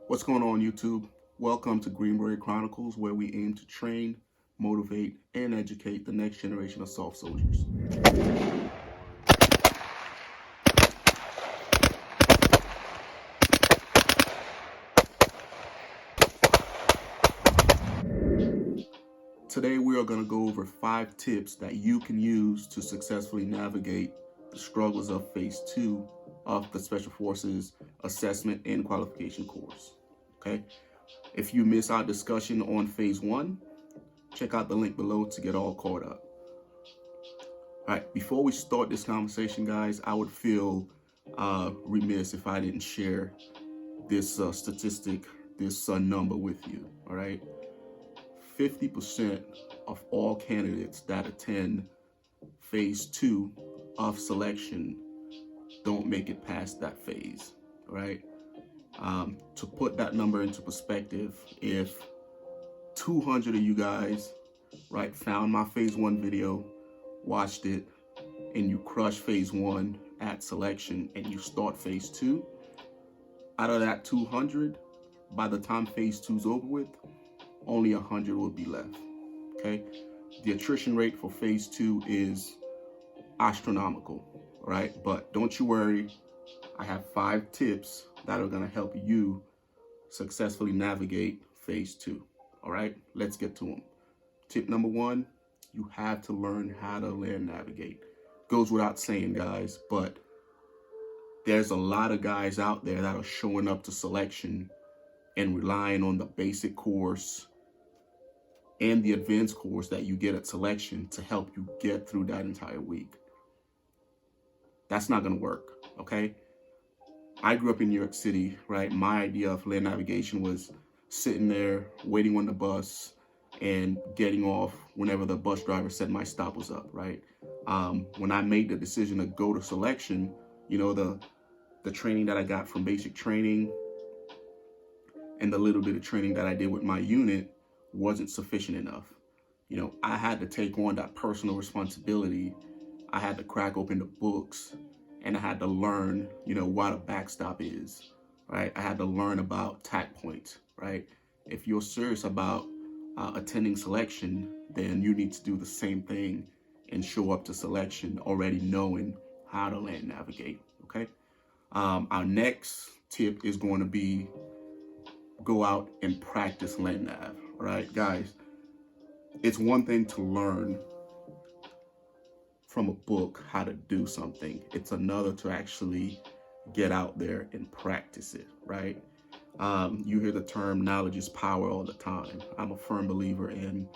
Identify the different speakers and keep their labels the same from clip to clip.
Speaker 1: What's going on, YouTube? Welcome to Beret Chronicles, where we aim to train, motivate, and educate the next generation of soft soldiers. Today, we are going to go over 5 tips that you can use to successfully navigate the struggles of Phase 2 of the Special Forces Assessment and Qualification course. Okay? If you miss our discussion on Phase 1, check out the link below to get all caught up. All right, before we start this conversation, guys, I would feel remiss if I didn't share this statistic, this number with you. All right, 50% of all candidates that attend Phase 2 of selection don't make it past that phase. All right, to put that number into perspective, if 200 of you guys, right, found my Phase 1 video, watched it, and you crush Phase 1 at selection and you start Phase 2, out of that 200, by the time Phase 2 is over with, only 100 will be left. Okay, the attrition rate for Phase 2 is astronomical, right? But don't you worry, I have 5 tips that are going to help you successfully navigate Phase 2. All right, let's get to them. Tip number 1, you have to learn how to land navigate. Goes without saying, guys, but there's a lot of guys out there that are showing up to selection and relying on the basic course and the advanced course that you get at selection to help you get through that entire week. That's not going to work, okay? I grew up in New York City, right? My idea of land navigation was sitting there waiting on the bus and getting off whenever the bus driver said my stop was up, right? When I made the decision to go to selection, you know, the training that I got from basic training and the little bit of training that I did with my unit wasn't sufficient enough. You know, I had to take on that personal responsibility. I had to crack open the books and I had to learn, you know, what a backstop is, right? I had to learn about tack points, right? If you're serious about attending selection, then you need to do the same thing and show up to selection already knowing how to land navigate, okay? Our next tip is going to be go out and practice land nav, all right, guys? It's one thing to learn from a book how to do something. It's another to actually get out there and practice it, right? You hear the term knowledge is power all the time. I'm a firm believer in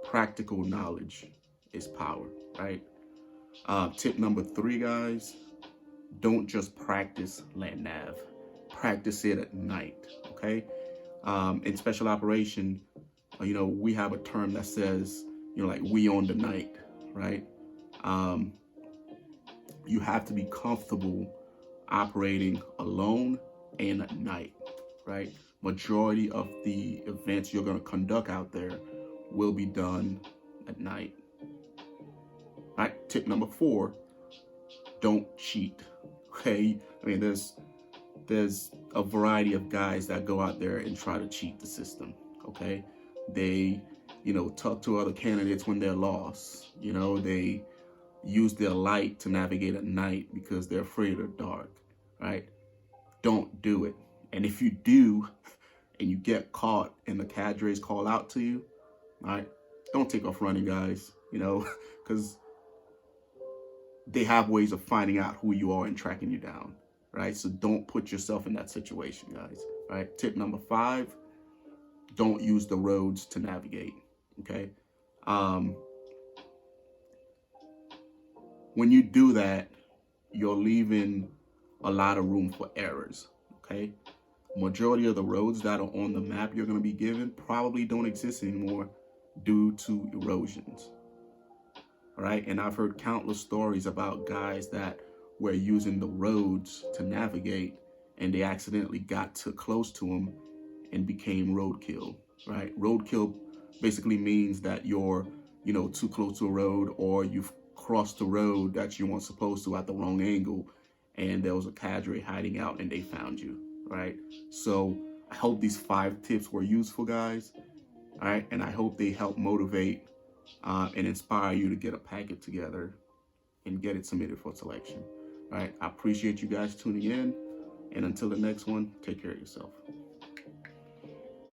Speaker 1: practical knowledge is power, right? Tip number 3, guys, don't just practice land nav. Practice it at night, okay? In special operation, you know, we have a term that says, you know, like we own the night, right? You have to be comfortable operating alone and at night, right? Majority of the events you're going to conduct out there will be done at night. All right, tip number 4, don't cheat, okay? I mean, there's a variety of guys that go out there and try to cheat the system, okay? They, you know, talk to other candidates when they're lost. You know, they use their light to navigate at night because they're afraid of the dark, right? Don't do it. And if you do, and you get caught and the cadres call out to you, all right, don't take off running, guys, you know, because they have ways of finding out who you are and tracking you down, right? So don't put yourself in that situation, guys, right? Tip number 5, don't use the roads to navigate, okay? When you do that, you're leaving a lot of room for errors, okay? Majority of the roads that are on the map you're going to be given probably don't exist anymore due to erosions, all right? And I've heard countless stories about guys that were using the roads to navigate and they accidentally got too close to them and became roadkill, right? Roadkill basically means that you're, you know, too close to a road, or you've crossed the road that you weren't supposed to at the wrong angle and there was a cadre hiding out and they found you, right? So hope these 5 tips were useful, guys. All right, and I hope they help motivate and inspire you to get a packet together and get it submitted for selection. All right, I appreciate you guys tuning in, and until the next one, take care of yourself.